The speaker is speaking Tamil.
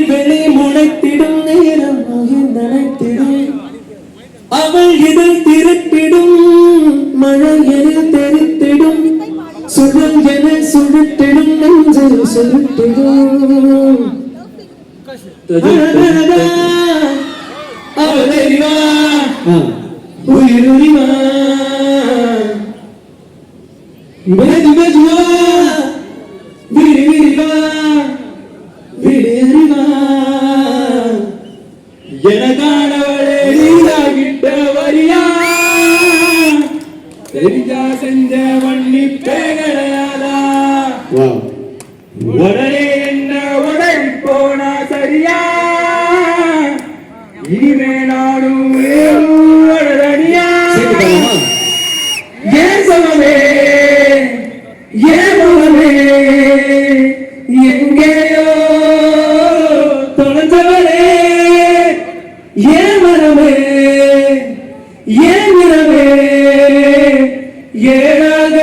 வெளி முளைத்திடும் நேரம் நினைத்திடும் அவள் இதை திருப்பிடும் மழை என தெரித்திடும் சுழல் என சுழட்டிடும் நெஞ்சு சுருட்டிடும் அவதறிவா உயிருரிவா மெது மெதுவா விரி விரிவா விரிவா எனக்கானவளே நீதாகிட்ட வரியா தெரிஞ்சா செஞ்ச மன்னிப்பே கிடையாதா உடனே என்ன உடல் போனா சரியா இனிமே நானும் உடனடியா ஏன் சொல்லவே ஏன் சொல்லவே எங்கேயோ தொலைஞ்சவளே ஏன் மரமே ஏன் இரவே ஏனாக